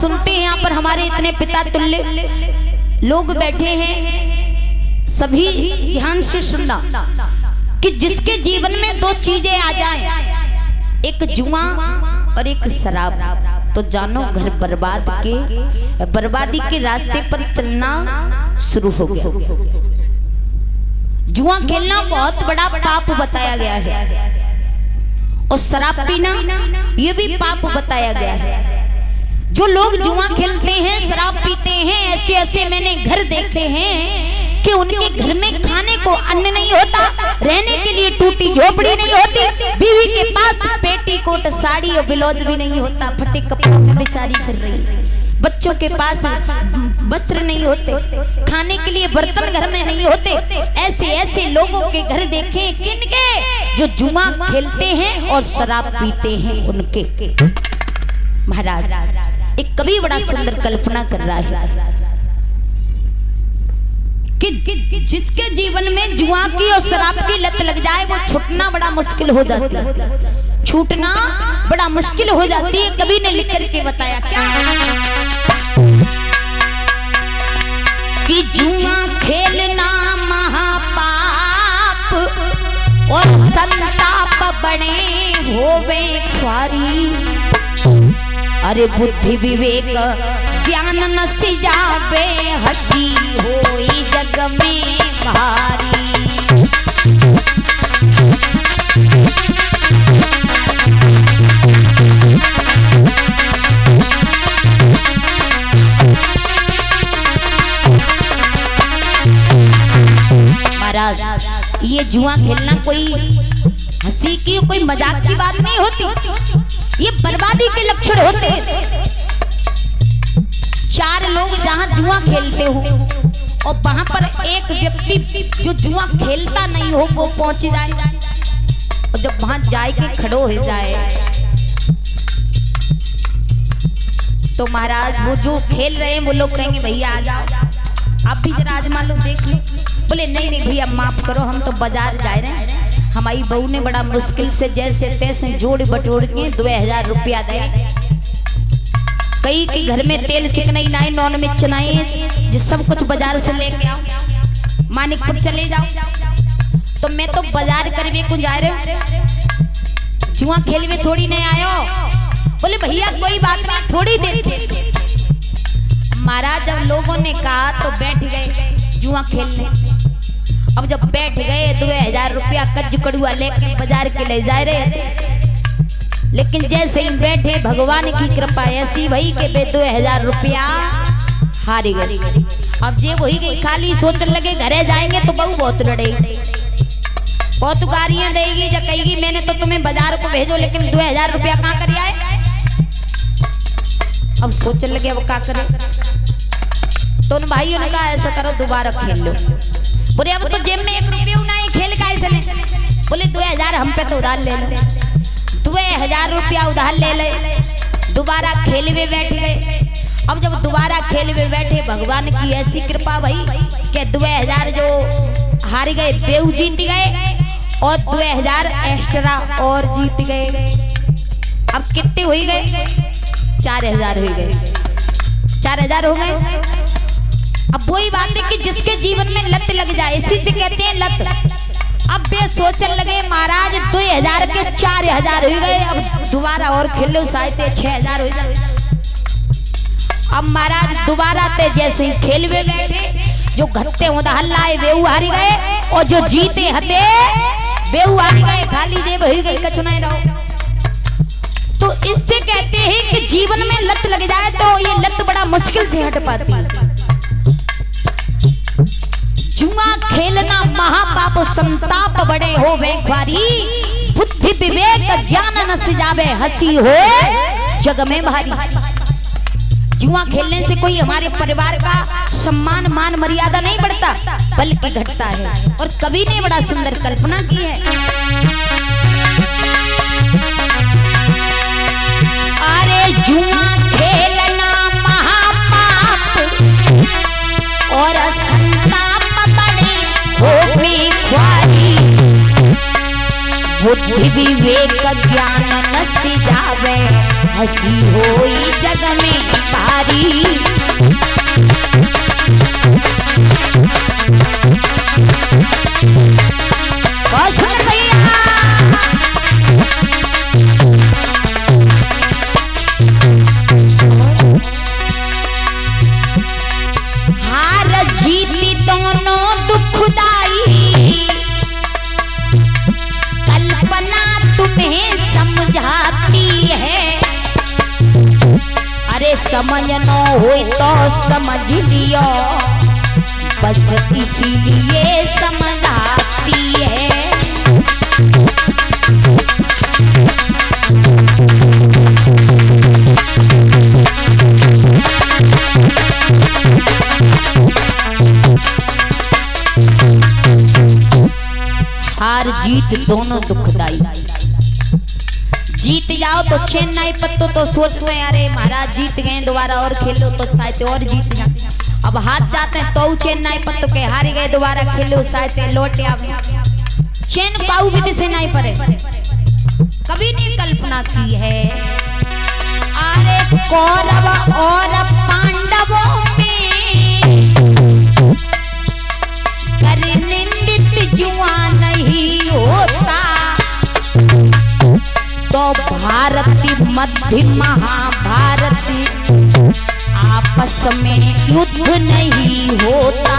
सुनते हैं यहाँ पर हमारे इतने पिता तुल्य लोग बैठे हैं, सभी ध्यान से सुनना कि जिसके जीवन में दो चीजें आ जाएं, एक जुआ और एक शराब, तो जानो घर बर्बादी के रास्ते पर चलना शुरू हो गया। जुआ खेलना बहुत बड़ा पाप बताया गया है और शराब पीना ये भी पाप बताया गया है। जो लोग जुआ खेलते हैं, शराब पीते हैं, ऐसे ऐसे मैंने घर देखे हैं कि उनके घर में खाने को अन्न नहीं होता, रहने के लिए टूटी झोपड़ी नहीं होती, बीवी के पास पेटीकोट साड़ी और ब्लाउज भी नहीं होता, फटे कपड़ों में बेचारी फिर रही है, बच्चों के पास वस्त्र नहीं होते, खाने के लिए बर्तन घर में नहीं होते। ऐसे ऐसे लोगों के घर देखे, किनके? जो जुआ खेलते हैं और शराब पीते हैं उनके। महाराज एक कवि बड़ा सुंदर कल्पना कर रहा है कि जिसके जीवन में जुआ की और शराब की लत लग जाए वो छूटना बड़ा मुश्किल हो जाती है, छूटना बड़ा मुश्किल हो जाती है। कवि ने लिख करके बताया क्या कि जुआ खेलना महापाप और संताप बने होवे ख्वारी, अरे बुद्धि विवेक ज्ञान न सिजावे, हंसी होई जग में भारी। महाराज ये जुआ खेलना कोई हंसी की कोई मजाक की बात नहीं होती, ये बर्बादी के लक्षण होते हैं। चार लोग जहां जुआ खेलते हो और वहां पर एक व्यक्ति जो जुआ खेलता नहीं हो वो पहुंच जाए और जब वहां जाए के खड़ो हो जाए तो महाराज वो जो खेल रहे हैं वो लोग कहेंगे भैया आ जाओ, आप भी जरा आजमा लो, देख लो। बोले नहीं नहीं भैया माफ करो, हम तो बाजार जा रहे हैं, हमारी बहू ने बड़ा मुश्किल से जैसे तैसे जोड़ बटोर के 2000 रुपया दे, कई के घर में तेल चिकनाई नाई नॉन में चनाई जो सब कुछ बाजार से लेके आओ, मानिकपुर चले जाओ। तो मैं तो बाजार करवे को जा रहे, जुआ खेल में थोड़ी नहीं आयो। बोले भैया कोई बात नहीं, थोड़ी देर थे। महाराज जब लोगों ने कहा तो बैठ गए जुआ खेलने। अब जब बैठ गए 2000 रुपया कज्जू कड़ुआ लेके बाजार के ले जा रहे थे, लेकिन जैसे ही बैठे भगवान की कृपा ऐसी भई के बे 2000 रुपया हारी गई। अब जे वही गई खाली सोचने लगे घरे जाएंगे तो बहू बहुत लड़ेगी, बहुत गालियां देगी, जब कहेगी मैंने तो तुम्हें बाजार को भेजो लेकिन 2000 रुपया कहाँ कर आए। अब सोचने लगे अब क्या करे, तो उन भाइयों ने कहा ऐसा करो दोबारा खेल लो। बोले अब तो जेब में 1 रुपया नहीं, खेल का ऐसे नहीं। बोले 2000 हम पे तो उधार ले लो, 2000 रुपया उधार ले ले, दोबारा खेल में बैठ गए। अब जब दोबारा खेल में बैठे भगवान की ऐसी कृपा भई कि 2000 जो हार गए बेऊ जीत गए और 2000 एक्स्ट्रा और जीत गए। अब कितने हो गए? 4000 हो गए, 4000 हो गए। अब वही बात है कि जिसके जीवन में लत लग जाए, इसी से कहते हैं लत। अब वे सोचने लगे महाराज 2000 के 4000 हो गए, अब दोबारा और खेलो शायद 6000 हो जाए। अब महाराज दोबारा ते जैसे ही खेल में बैठे, जो घटते उधार लाए वे हार गए और जो जीते हते वे हार गए, खाली जेब हो गई, कछु नहीं रहो। तो इससे कहते हैं कि जीवन में लत लग जाए तो ये लत बड़ा मुश्किल से हट पाती है। जुआ खेलना महापाप संताप बड़े हो वे ख्वारी, बुद्धि विवेक ज्ञान न सिजावे, हंसी हो जग में भारी। जुआ खेलने से कोई हमारे परिवार का सम्मान मान मर्यादा नहीं बढ़ता बल्कि घटता है। और कवि ने बड़ा सुंदर कल्पना की है, अरे जुआ खेलना महापाप और संताप बड़े होवे ख्वारी, बुद्धि विवेक ज्ञान नसी जावे, हसी होई जग में भारी। बहुत सुंदर भैया। हार जीती दोनों दुखदाई, कल्पना तुम्हें समझाती है। अरे समझ न हो तो समझ लियो, बस इसीलिए समझाती है। हार जीत दोनों दुखदाई। जीत जाओ तो चेन्नई पत्तो तो सोच रहे हैं अरे महाराज जीत गए दोबारा और खेलो तो शायद और जीत जाते। अब हाथ जाते हैं तो चेन्नई पत्तो के हार गए दोबारा खेलो शायद लौटे आवे। चैन पाऊ भी से नहीं पड़े, कभी नहीं कल्पना की है। अरे कौरव और पांडवों में कर निंदित जुआ नहीं होता, तो भारती मध्य महाभारती आपस में युद्ध नहीं होता।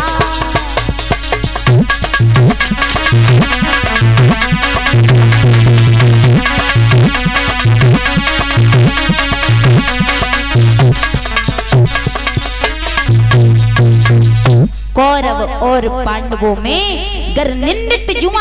कौरव और पांडवों में गर निंदित जुआ